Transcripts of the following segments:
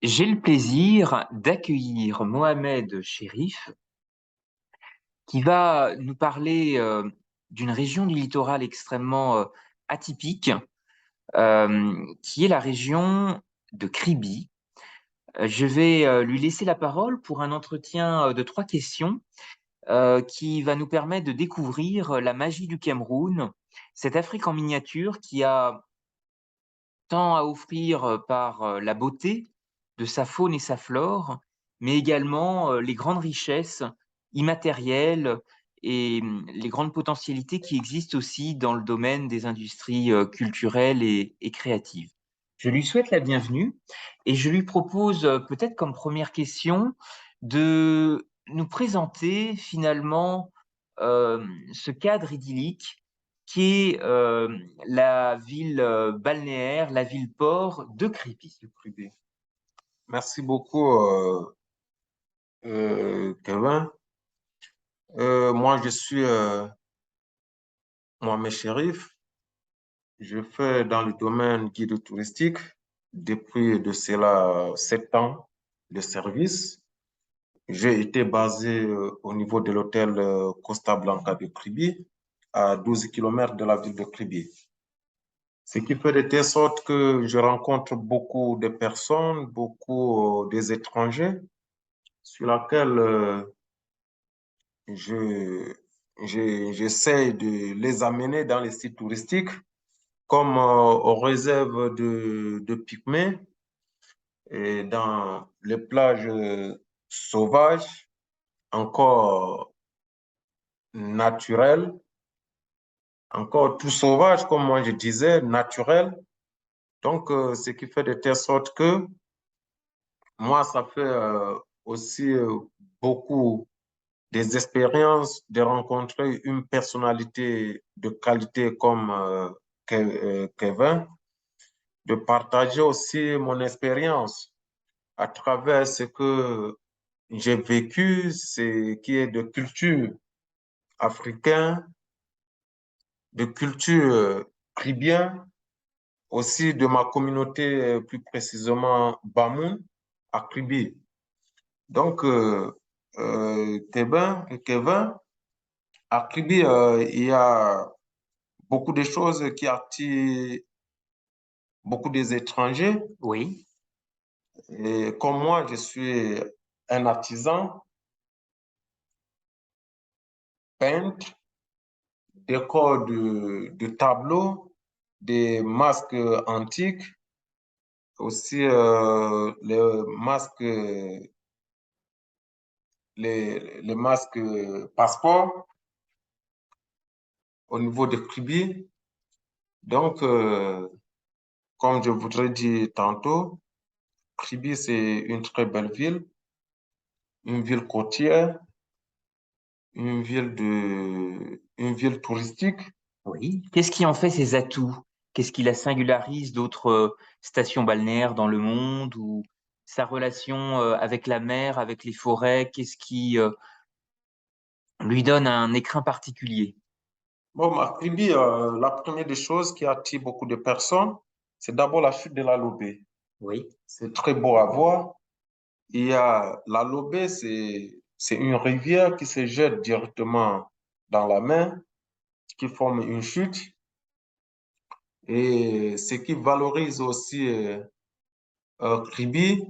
J'ai le plaisir d'accueillir Mohamed Chérif qui va nous parler d'une région du littoral extrêmement atypique, qui est la région de Kribi. Je vais lui laisser la parole pour un entretien de 3 questions qui va nous permettre de découvrir la magie du Cameroun, cette Afrique en miniature qui a tant à offrir par la beauté de sa faune et sa flore, mais également les grandes richesses immatérielles et les grandes potentialités qui existent aussi dans le domaine des industries culturelles et créatives. Je lui souhaite la bienvenue et je lui propose peut-être comme première question de nous présenter finalement ce cadre idyllique qui est la ville balnéaire, la ville-port de Crépy. Merci beaucoup, Kevin. Moi, je suis Mohamed Chérif. Je fais dans le domaine guide touristique depuis de cela 7 ans de service. J'ai été basé au niveau de l'hôtel Costa Blanca de Kribi, à 12 kilomètres de la ville de Kribi. Ce qui fait de telle sorte que je rencontre beaucoup de personnes, beaucoup des étrangers, sur laquelle je, j'essaie de les amener dans les sites touristiques, comme aux réserves de Pygmée et dans les plages sauvages, encore naturelles, encore tout sauvage, comme moi je disais, naturel. Donc, ce qui fait de telle sorte que moi, ça fait aussi beaucoup des expériences de rencontrer une personnalité de qualité comme Kevin, de partager aussi mon expérience à travers ce que j'ai vécu, ce qui est de culture africaine, de culture caribéenne, aussi de ma communauté, plus précisément Bamoun, à Kribi. Donc, Kevin, à Kribi, il y a beaucoup de choses qui attirent beaucoup des étrangers. Oui, Et comme moi, je suis un artisan, peintre, décor de tableaux, des masques antiques, aussi les masques passeport au niveau de Kribi. Donc, comme je voudrais dire tantôt, Kribi, c'est une très belle ville, une ville côtière, une ville touristique. oui. Qu'est-ce qui en fait ses atouts? Qu'est-ce qui la singularise d'autres stations balnéaires dans le monde ou sa relation avec la mer, avec les forêts? Qu'est-ce qui lui donne un écrin particulier? Bon, à Kribi, la première des choses qui attire beaucoup de personnes, c'est d'abord la chute de la Lobé. Oui, C'est très beau à voir. Il y a la Lobé, c'est une rivière qui se jette directement dans la mer, qui forme une chute. Et ce qui valorise aussi Kribi,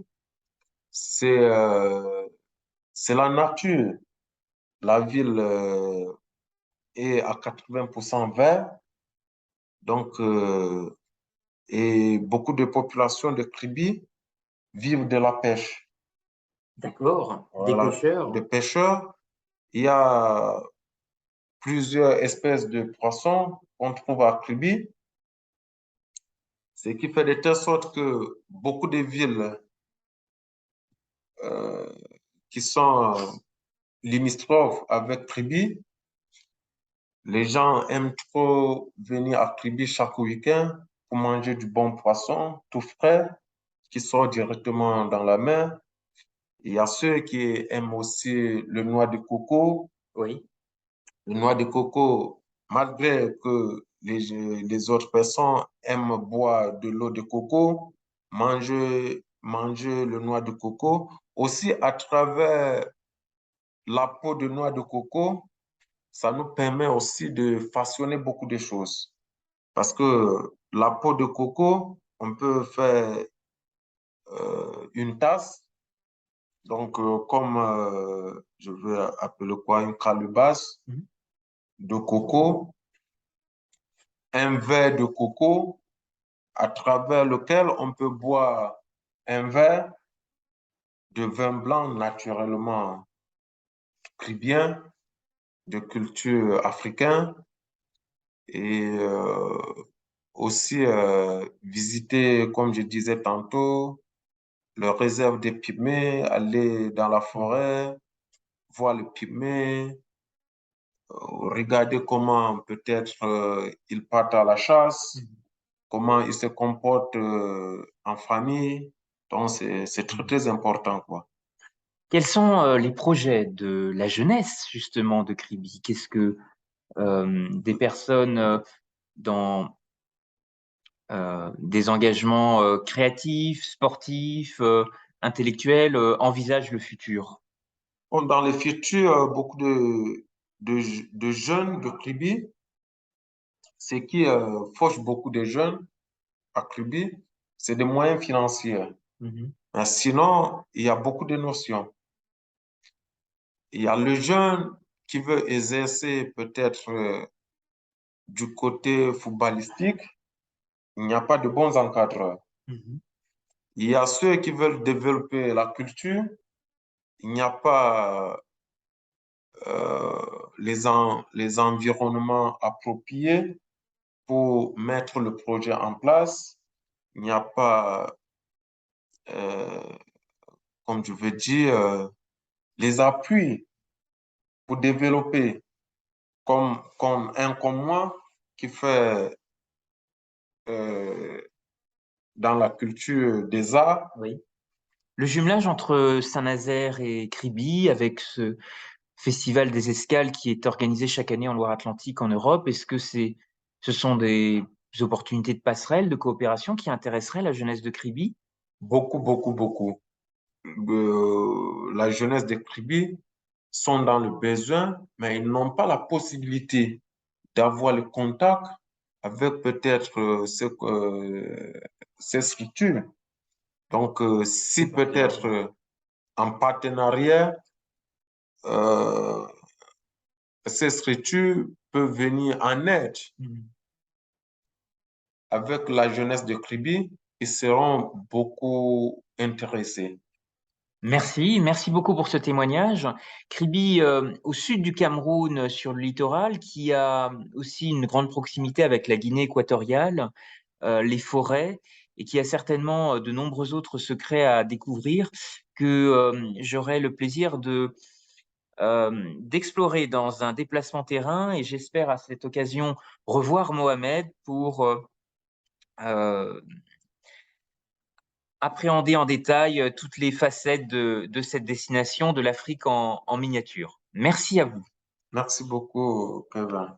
c'est c'est la nature. La ville est à 80% vert. Donc, et beaucoup de populations de Kribi vivent de la pêche. d'accord. Des Voilà, des pêcheurs. pêcheurs. Il y a plusieurs espèces de poissons qu'on trouve à Kribi, ce qui fait de telle sorte que beaucoup de villes euh, qui sont limitrophes avec Kribi, les gens aiment trop venir à Kribi chaque week-end pour manger du bon poisson tout frais qui sort directement dans la mer. Il y a ceux qui aiment aussi le noix de coco. Oui, Le noix de coco, malgré que les autres personnes aiment boire de l'eau de coco, manger, manger le noix de coco. Aussi, à travers la peau de noix de coco, ça nous permet aussi de façonner beaucoup de choses. Parce que la peau de coco, on peut faire une tasse, donc comme je vais appeler quoi, une calebasse de coco, un verre de coco à travers lequel on peut boire un verre de vin blanc naturellement caribien, de culture africaine, et aussi visiter, comme je disais tantôt, le réserve des pygmées, aller dans la forêt, voir les pygmées, regarder comment peut-être ils partent à la chasse, comment ils se comportent en famille. Donc, c'est très, très important, quoi. Quels sont les projets de la jeunesse, justement, de Kribi? Qu'est-ce que des personnes dans des engagements créatifs, sportifs, intellectuels envisagent le futur? Bon, dans le futur, beaucoup de jeunes de Kribi, ce qui fauche beaucoup de jeunes à Kribi, c'est des moyens financiers. Mais sinon, il y a beaucoup de notions. Il y a le jeune qui veut exercer peut-être du côté footballistique, il n'y a pas de bons encadreurs. Il y a ceux qui veulent développer la culture, il n'y a pas les environnements appropriés pour mettre le projet en place. Il n'y a pas, euh, comme je veux dire, les appuis pour développer, comme un comme moi qui fait euh, dans la culture des arts. Oui. Le jumelage entre Saint-Nazaire et Kribi, avec ce festival des escales qui est organisé chaque année en Loire-Atlantique en Europe, est-ce que ce sont des opportunités de passerelle, de coopération qui intéresseraient la jeunesse de Kribi? Beaucoup, beaucoup, beaucoup. La jeunesse des Kribi sont dans le besoin, mais ils n'ont pas la possibilité d'avoir le contact avec peut-être ces structures. Donc, si peut-être en partenariat, euh, ces structures peuvent venir en aide avec la jeunesse de Kribi, ils seront beaucoup intéressés. Merci beaucoup pour ce témoignage. Kribi, au sud du Cameroun, sur le littoral, qui a aussi une grande proximité avec la Guinée équatoriale, les forêts, et qui a certainement de nombreux autres secrets à découvrir, que j'aurai le plaisir d'explorer dans un déplacement terrain, et j'espère à cette occasion revoir Mohamed pour euh, appréhender en détail toutes les facettes de cette destination de l'Afrique en miniature. Merci à vous. Merci beaucoup, Kevin.